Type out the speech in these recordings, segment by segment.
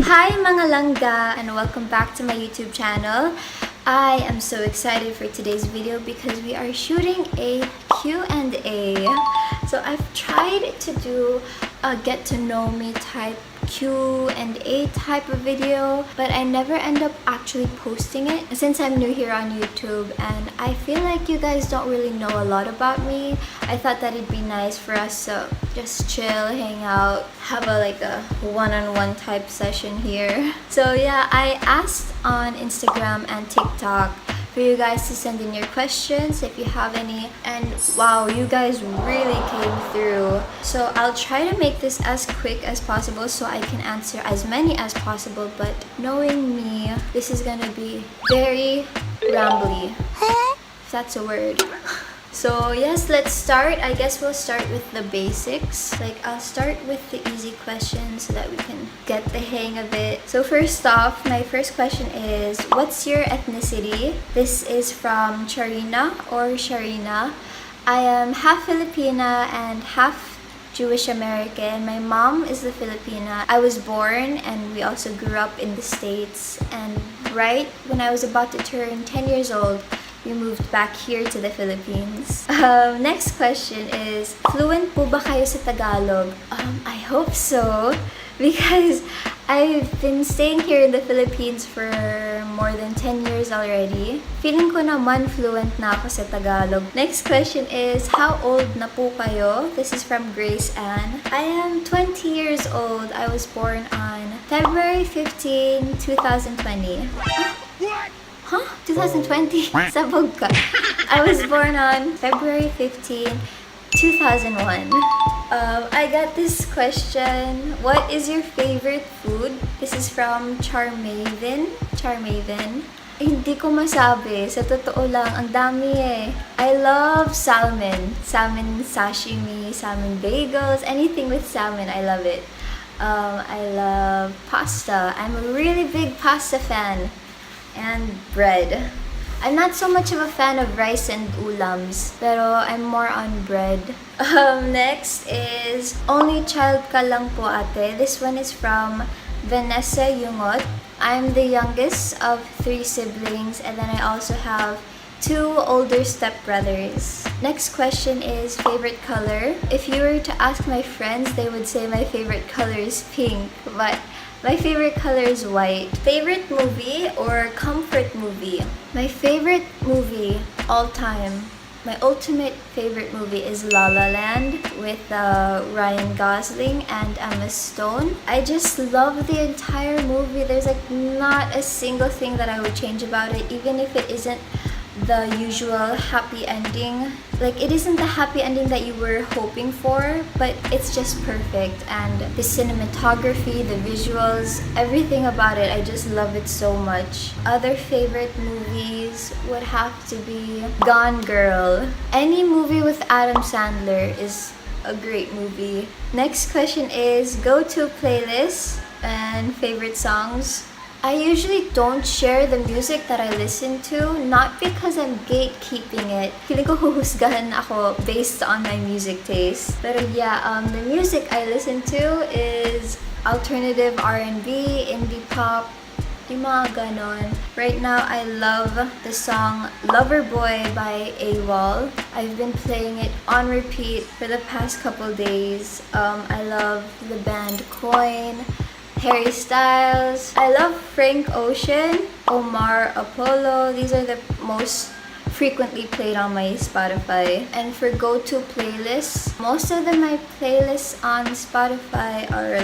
Hi mga langga and welcome back to my YouTube channel. I am so excited for today's video because we are shooting a Q&A. So I've tried to do a get to know me type Q&A type of video, but I never end up actually posting it since I'm new here on YouTube and I feel like you guys don't really know a lot about me. I thought that it'd be nice for us to just chill, hang out, have a one-on-one type session here. So yeah, I asked on Instagram and TikTok for you guys to send in your questions if you have any, and wow, you guys really came through. So I'll try to make this as quick as possible so I can answer as many as possible, but knowing me, this is gonna be very rambly, if that's a word. So yes, let's start. I guess we'll start with the basics. I'll start with the easy questions so that we can get the hang of it. So first off, my first question is, what's your ethnicity? This is from Charina or Sharina. I am half Filipina and half Jewish American. My mom is the Filipina. I was born and we also grew up in the States. And right when I was about to turn 10 years old, we moved back here to the Philippines. Next question is, fluent po ba kayo sa Tagalog? I hope so, because I've been staying here in the Philippines for more than 10 years already. Feeling ko naman fluent na ako sa Tagalog. Next question is, how old na po kayo? This is from Grace Ann. I am 20 years old. I was born on February 15, 2020. What? Huh? 2020? Sabog ka. I was born on February 15, 2001. I got this question. What is your favorite food? This is from Charmaven. Hindi ko masabi. Sa totoo lang, ang dami eh. I love salmon. Salmon sashimi, salmon bagels, anything with salmon, I love it. I love pasta. I'm a really big pasta fan. And bread. I'm not so much of a fan of rice and ulams, pero I'm more on bread. Next is, only child ka lang po ate. This one is from Vanessa Yungot. I'm the youngest of 3 siblings, and then I also have 2 older stepbrothers. Next question is, favorite color? If you were to ask my friends, they would say my favorite color is pink, but my favorite color is white. Favorite movie or comfort movie? My favorite movie all time, my ultimate favorite movie is La La Land with Ryan Gosling and Emma Stone. I just love the entire movie. There's not a single thing that I would change about it, even if it isn't the usual happy ending. It isn't the happy ending that you were hoping for, but it's just perfect. And the cinematography, the visuals, everything about it, I just love it so much. Other favorite movies would have to be Gone Girl. Any movie with Adam Sandler is a great movie. Next question is, go-to playlist and favorite songs. I usually don't share the music that I listen to, not because I'm gatekeeping it. Feeling ko huhusgahan ako based on my music taste. Pero yeah, the music I listen to is alternative R&B, indie pop, yung mga ganon. Right now, I love the song Loverboy by AWOL. I've been playing it on repeat for the past couple days. I love the band Coin, Harry Styles. I love Frank Ocean, Omar Apollo. These are the most frequently played on my Spotify. And for go-to playlists, most of my playlists on Spotify are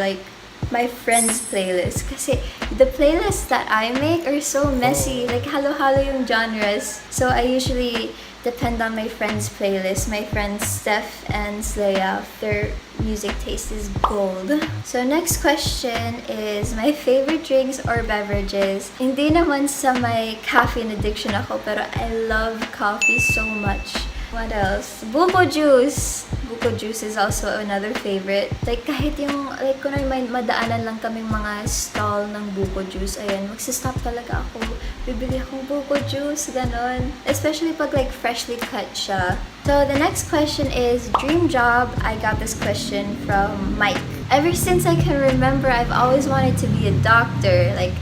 my friends' playlist. Kasi the playlists that I make are so messy. Halo-halo yung genres. So I usually depend on my friends' playlist. My friends Steph and Slaya, their music taste is gold. So next question is, my favorite drinks or beverages? Hindi naman sa may caffeine addiction ako, pero I love coffee so much. What else? Buko juice. Buko juice is also another favorite. Like, kahit yung, like, kung may madaanan lang kaming mga stall ng buko juice, ayan, magsistop talaga ako. Bibili akong buko juice, ganon. Especially pag, like, freshly cut siya. So, the next question is, dream job. I got this question from Mike. Ever since I can remember, I've always wanted to be a doctor. Like,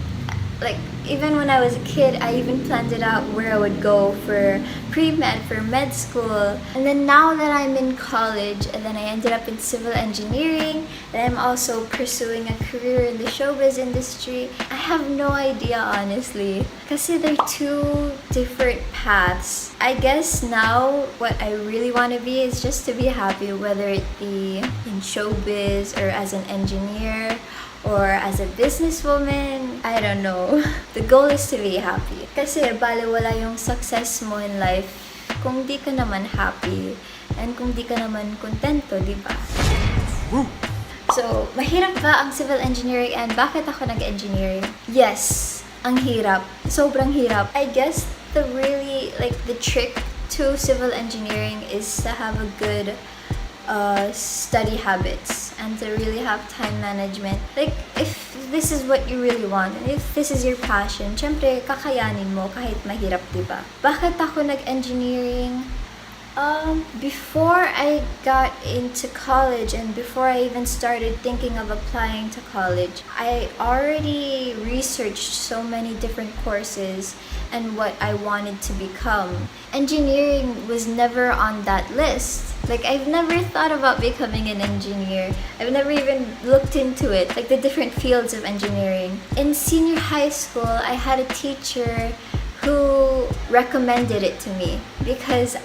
even when I was a kid, I even planned it out where I would go for pre-med, for med school. And then now that I'm in college, and then I ended up in civil engineering, and I'm also pursuing a career in the showbiz industry, I have no idea, honestly. Kasi they're two different paths. I guess now what I really want to be is just to be happy, whether it be in showbiz or as an engineer, or as a businesswoman, I don't know. The goal is to be happy. Kasi baliwala yung success mo in life kung di ka naman happy and kung di ka naman kontento, di ba? So, mahirap ba ang civil engineering and bakit ako nag-engineering? Yes, ang hirap. Sobrang hirap. I guess the trick to civil engineering is to have a good study habits and to really have time management. Like, if this is what you really want and if this is your passion, syempre kakayanin mo kahit mahirap, diba? Bakit ako nag-engineering? Before I got into college and before I even started thinking of applying to college, I already researched so many different courses and what I wanted to become. Engineering was never on that list. Like, I've never thought about becoming an engineer. I've never even looked into it, like the different fields of engineering. In senior high school, I had a teacher who recommended it to me because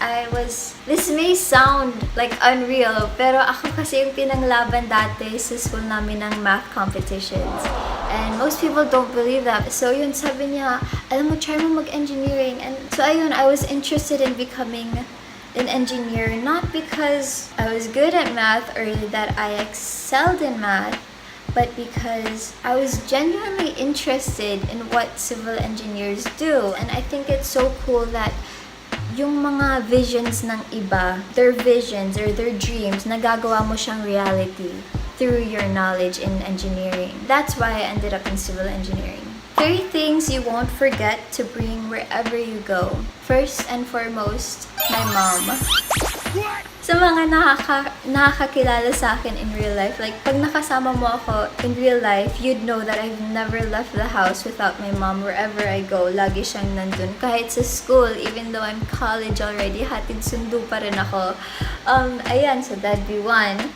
this may sound like unreal, pero ako kasi yung pinanglaban dati sa school namin ng math competitions. And most people don't believe that. So yun, sabi niya, alam mo, try mo mag-engineering. And so ayun, I was interested in becoming an engineer, not because I was good at math or that I excelled in math, but because I was genuinely interested in what civil engineers do. And I think it's so cool that yung mga visions ng iba, their visions or their dreams, nagagawa mo siyang reality through your knowledge in engineering. That's why I ended up in civil engineering. 3 things you won't forget to bring wherever you go. First and foremost, my mom. Sa mga nakakakilala sa akin in real life, like pag nakasama mo ako in real life, you'd know that I've never left the house without my mom. Wherever I go, lagi siyang nandun. Kahit sa school, even though I'm college already, hatid sundo pa rin ako. Ayan, so that'd be one.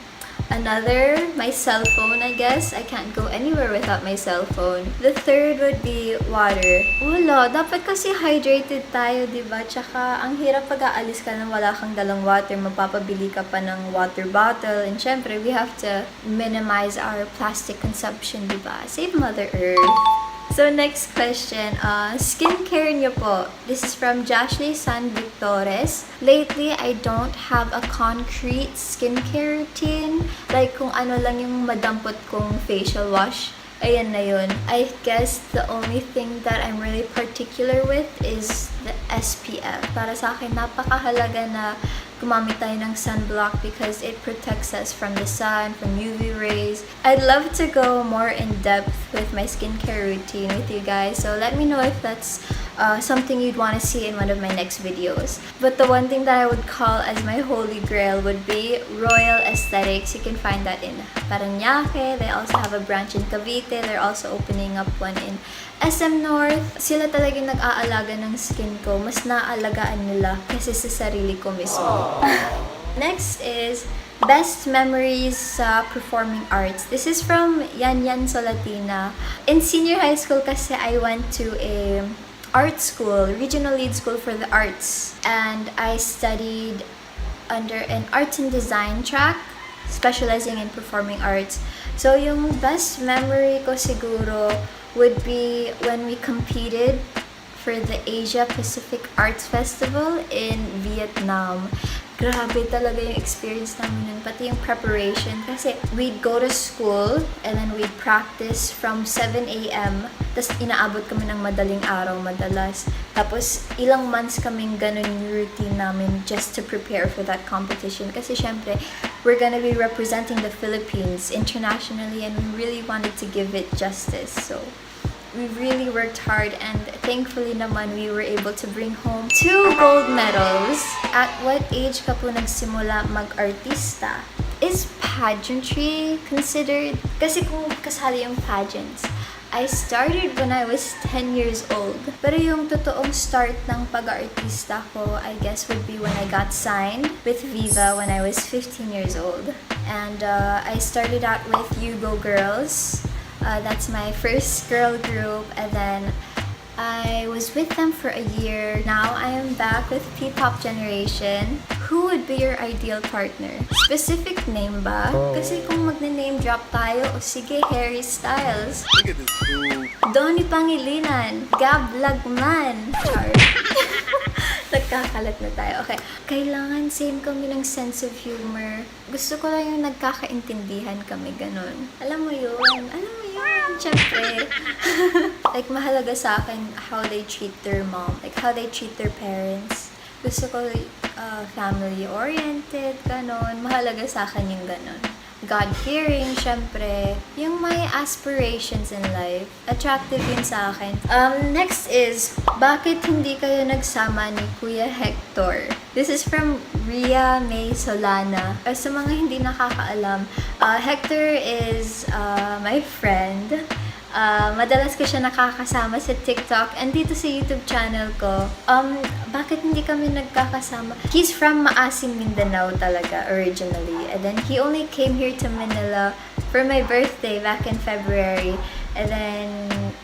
Another, my cell phone, I guess. I can't go anywhere without my cell phone. The third would be water. Wala, dapat kasi hydrated tayo, diba? Tsaka, ang hirap pag aalis ka nang wala kang dalang water, mapapabili ka pa ng water bottle. And syempre, we have to minimize our plastic consumption, diba? Save Mother Earth. So, next question, skincare niyo po. This is from Jashley San Victores. Lately, I don't have a concrete skincare routine. Like, kung ano lang yung madampot kong facial wash. Ayan na yun. I guess the only thing that I'm really particular with is the SPF. Para sa akin, napakahalaga na gumamit tayo ng sunblock because it protects us from the sun, from UV rays. I'd love to go more in depth with my skincare routine with you guys, so let me know if that's something you'd want to see in one of my next videos. But the one thing that I would call as my holy grail would be Royal Aesthetics. You can find that in Parañaque. They also have a branch in Cavite. They're also opening up one in SM North. Sila talagang nag-aalaga ng skin ko. Mas naaalagaan nila kasi sa sarili ko mismo. Next is best memories sa performing arts. This is from Yan Yan Solatina. In senior high school kasi I went to a art school, regional lead school for the arts. And I studied under an arts and design track, specializing in performing arts. So yung best memory ko siguro would be when we competed for the Asia Pacific Arts Festival in Vietnam. grabe talaga yung experience namin nun, pati yung preparation. Kasi we'd go to school and then we'd practice from 7 a.m. Tapos inaabot kami ng madaling araw madalas. Tapos ilang months kaming ganun yung routine namin just to prepare for that competition. Kasi syempre, we're gonna be representing the Philippines internationally and we really wanted to give it justice. So we really worked hard and thankfully naman we were able to bring home 2 gold medals. At what age ka po nagsimula mag-artista? Is pageantry considered? Kasi kung kasali yung pageants, I started when I was 10 years old. Pero yung totoong start ng pag-artista ko, I guess would be when I got signed with Viva when I was 15 years old. And I started out with You Go Girls. That's my first girl group, and then I was with them for a year. Now I am back with P-pop generation. Who would be your ideal partner? Specific name ba? Kasi kung magne-name drop tayo, o sige, Harry Styles. Look at this dude. Donnie Pangilinan. Gab Lagman. Char. Nagkakalat na tayo. Okay. Kailangan same kami ng sense of humor. Gusto ko lang yung nagkakaintindihan kami, ganun. Alam mo yun? Alam mo yun? Siyempre. Like, mahalaga sa akin how they treat their mom. Like, how they treat their parents. Gusto ko family-oriented, ganun. Mahalaga sa akin yung ganun. God-fearing, syempre. Yung may aspirations in life. Attractive yun sa akin. Next is, bakit hindi kayo nagsama ni Kuya Hector? This is from Ria May Solana. Sa mga hindi nakakaalam, Hector is my friend. Madalas ko siya nakakasama sa TikTok and dito sa YouTube channel ko. Bakit hindi kami nagkakasama? He's from Maasim, Mindanao talaga, originally. And then he only came here to Manila for my birthday back in February. And then,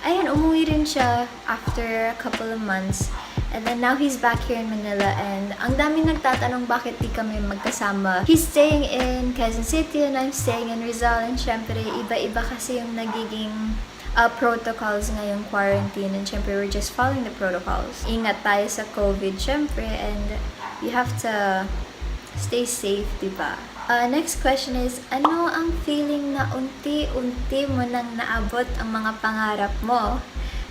ayun, umuwi rin siya after a couple of months. And then now he's back here in Manila and ang daming nagtatanong bakit di kami magkasama. He's staying in Quezon City and I'm staying in Rizal and syempre iba-iba kasi yung nagiging protocols ngayong quarantine and syempre we're just following the protocols. Ingat tayo sa COVID syempre and you have to stay safe, diba? Next question is, ano ang feeling na unti-unti mo nang naabot ang mga pangarap mo?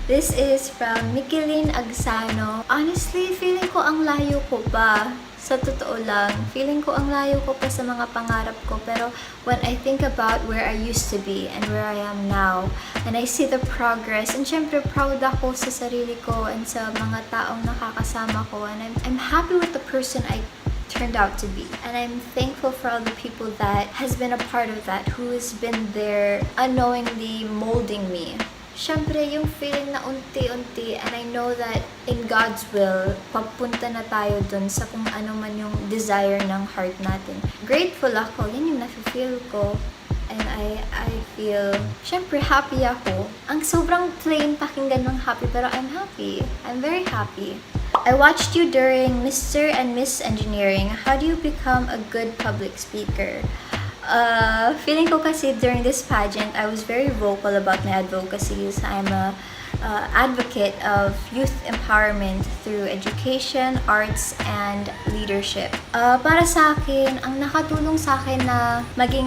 This is from Mikilin Agsano. Honestly, feeling ko ang layo ko pa. Sa totoo lang, feeling ko ang layo ko pa sa mga pangarap ko. Pero when I think about where I used to be and where I am now, and I see the progress, and syempre proud ako sa sarili ko and sa mga taong nakakasama ko, and I'm happy with the person I turned out to be. And I'm thankful for all the people that has been a part of that, who has been there unknowingly molding me. Syempre, yung feeling na unti-unti, and I know that in God's will, papunta na tayo dun sa kung ano man yung desire ng heart natin. Grateful ako, yan yung nafe-feel ko. And I feel, syempre, happy ako. Ang sobrang plain pakinggan ng happy, pero I'm happy. I'm very happy. I watched you during Mr. and Miss Engineering. How do you become a good public speaker? Feeling ko kasi during this pageant, I was very vocal about my advocacies. I'm a advocate of youth empowerment through education, arts, and leadership. Para sa akin, ang nakatulong sa akin na maging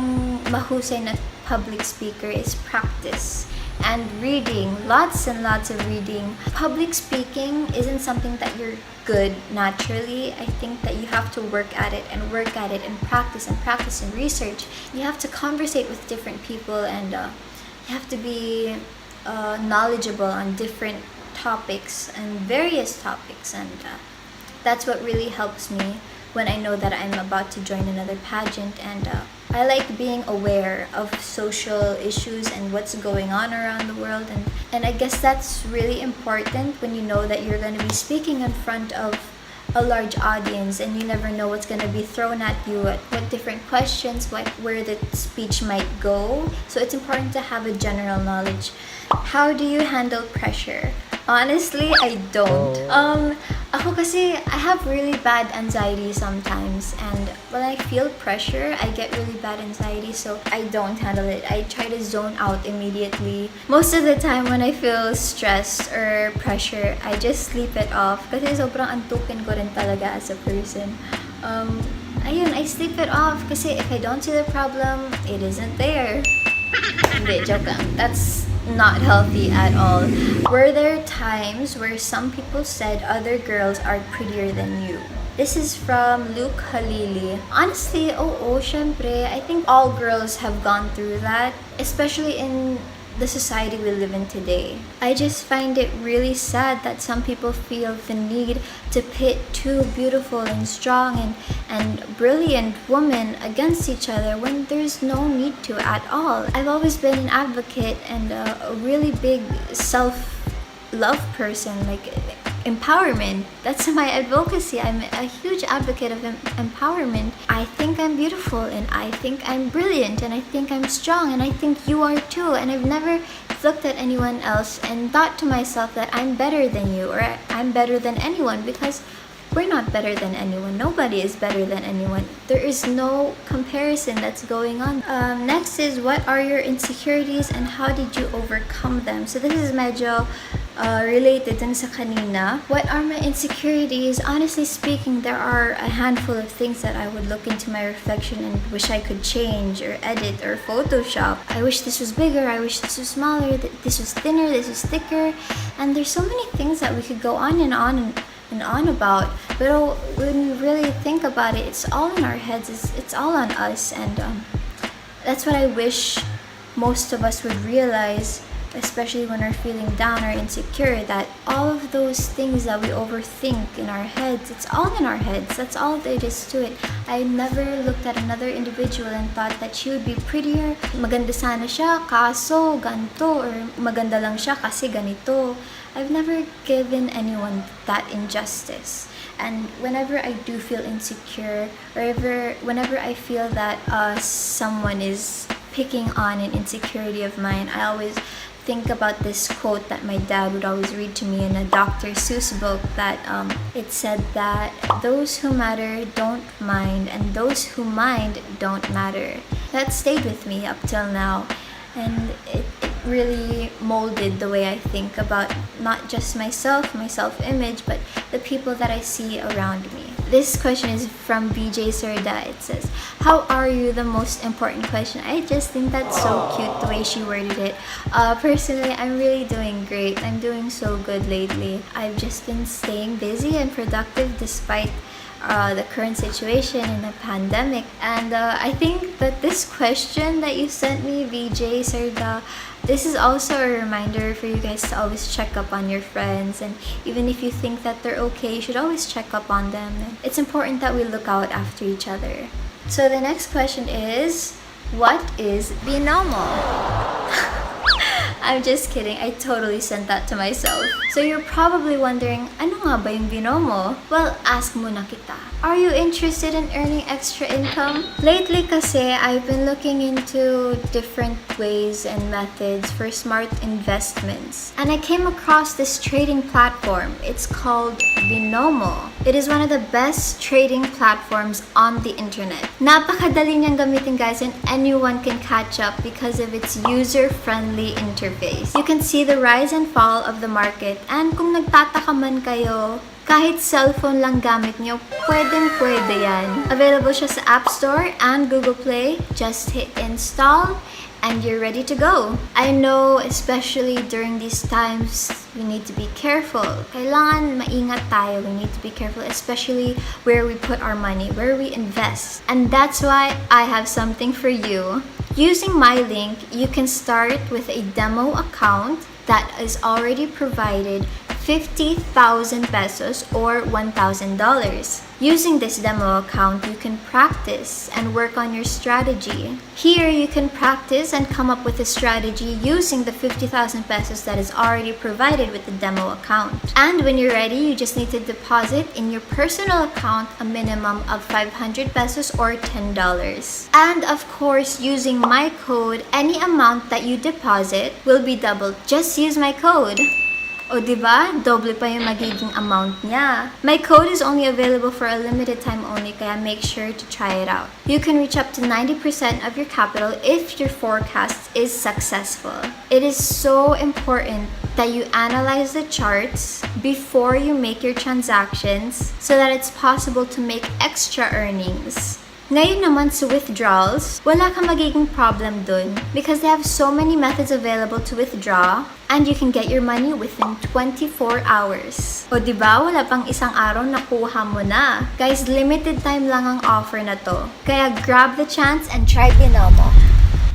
mahusay na public speaker is practice. And reading, lots and lots of reading. Public speaking isn't something that you're good naturally. I think that you have to work at it and practice and research. You have to conversate with different people and you have to be knowledgeable on different topics and various topics, and that's what really helps me when I know that I'm about to join another pageant. And I like being aware of social issues and what's going on around the world, and I guess that's really important when you know that you're going to be speaking in front of a large audience and you never know what's going to be thrown at you, what different questions, where the speech might go. So it's important to have a general knowledge. How do you handle pressure? Honestly, I don't. Ako kasi, I have really bad anxiety sometimes, and when I feel pressure, I get really bad anxiety, so I don't handle it. I try to zone out immediately. Most of the time when I feel stressed or pressure, I just sleep it off kasi sobrang antukin ko rin talaga as a person. ayun, I sleep it off kasi if I don't see the problem, it isn't there. Hindi, joke lang. That's not healthy at all. Were there times where some people said other girls are prettier than you? This is from Luke Halili. Honestly, syempre, I think all girls have gone through that, especially in the society we live in today. I just find it really sad that some people feel the need to pit two beautiful and strong and brilliant women against each other when there's no need to at all. I've always been an advocate and a really big self-love person, like empowerment. That's my advocacy. I'm a huge advocate of empowerment. I think I'm beautiful and I think I'm brilliant and I think I'm strong and I think you are too. And I've never looked at anyone else and thought to myself that I'm better than you or I'm better than anyone, because we're not better than anyone. Nobody is better than anyone. There is no comparison that's going on. Next is, what are your insecurities and how did you overcome them? So this is medyo related dun sa kanina. What are my insecurities? Honestly speaking, there are a handful of things that I would look into my reflection and wish I could change or edit or Photoshop. I wish this was bigger, I wish this was smaller, this was thinner, this was thicker. And there's so many things that we could go on and on about, but when we really think about it, it's all in our heads, it's all on us, and that's what I wish most of us would realize, especially when we're feeling down or insecure, that all of those things that we overthink in our heads, it's all in our heads. That's all there is to it. I never looked at another individual and thought that she would be prettier. Maganda sana siya, kaso ganito, or maganda lang siya kasi ganito. I've never given anyone that injustice. And whenever I do feel insecure, or whenever I feel that someone is picking on an insecurity of mine, I always think about this quote that my dad would always read to me in a Dr. Seuss book, that it said that those who matter don't mind, and those who mind don't matter. That stayed with me up till now, and it really molded the way I think about not just myself, my self-image, but the people that I see around me. This question is from BJ Serda. It says, how are you? The most important question. I just think that's so cute the way she worded it. Personally, I'm really doing great. I'm doing so good lately. I've just been staying busy and productive despite the current situation in the pandemic. And I think that this question that you sent me, VJ Serda, this is also a reminder for you guys to always check up on your friends, and even if you think that they're okay, you should always check up on them. It's important that we look out after each other. So the next question is, what is Binomo? I'm just kidding. I totally sent that to myself. So you're probably wondering, ano nga ba yung Binomo? Well, ask muna kita. Are you interested in earning extra income? Lately kasi, I've been looking into different ways and methods for smart investments. And I came across this trading platform. It's called Binomo. It is one of the best trading platforms on the internet. Napakadali niyang gamitin, guys, and anyone can catch up because of its user-friendly interface. You can see the rise and fall of the market, and kung nagtataka man kayo, kahit cellphone lang gamit nyo, pwedeng-pwede yan. Available siya sa App Store and Google Play. Just hit install and you're ready to go. I know, especially during these times, we need to be careful. Kailangan maingat tayo. We need to be careful, especially where we put our money, where we invest. And that's why I have something for you. Using my link, you can start with a demo account that is already provided 50,000 pesos or $1,000. Using this demo account, you can practice and work on your strategy. Here, you can practice and come up with a strategy using the 50,000 pesos that is already provided with the demo account. And when you're ready, you just need to deposit in your personal account a minimum of 500 pesos or $10. And of course, using my code, any amount that you deposit will be doubled. Just use my code. O diba? Doble pa yung magiging amount niya. My code is only available for a limited time only, kaya make sure to try it out. You can reach up to 90% of your capital if your forecast is successful. It is so important that you analyze the charts before you make your transactions so that it's possible to make extra earnings. Ngayon naman sa withdrawals, wala kang magiging problem dun because they have so many methods available to withdraw and you can get your money within 24 hours. O diba, wala pang isang araw nakuha mo na. Guys, limited time lang ang offer na to. Kaya grab the chance and try Binomo.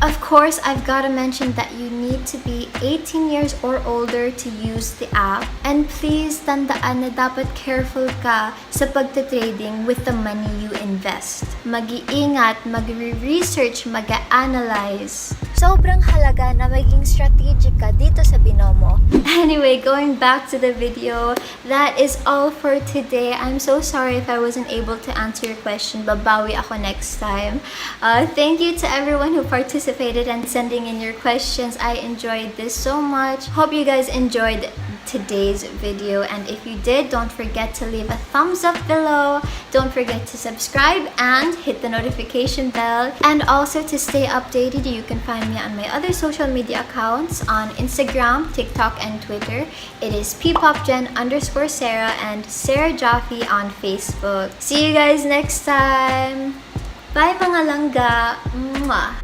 Of course, I've gotta mention that you need to be 18 years or older to use the app. And please, tandaan na dapat careful ka sa pagta-trading with the money you invest. Mag-iingat, mag-research, mag-analyze. Sobrang halaga na maging strategic ka dito sa Binomo. Anyway, going back to the video, that is all for today. I'm so sorry if I wasn't able to answer your question. Babawi ako next time. Thank you to everyone who participated and sending in your questions. I enjoyed this so much. Hope you guys enjoyed today's video, and if you did, don't forget to leave a thumbs up below. Don't forget to subscribe and hit the notification bell. And also to stay updated, you can find me on my other social media accounts on Instagram, TikTok, and Twitter. It is ppopgen_Sara and Sara Joe on Facebook. See you guys next time. Bye mga langga. Mwah.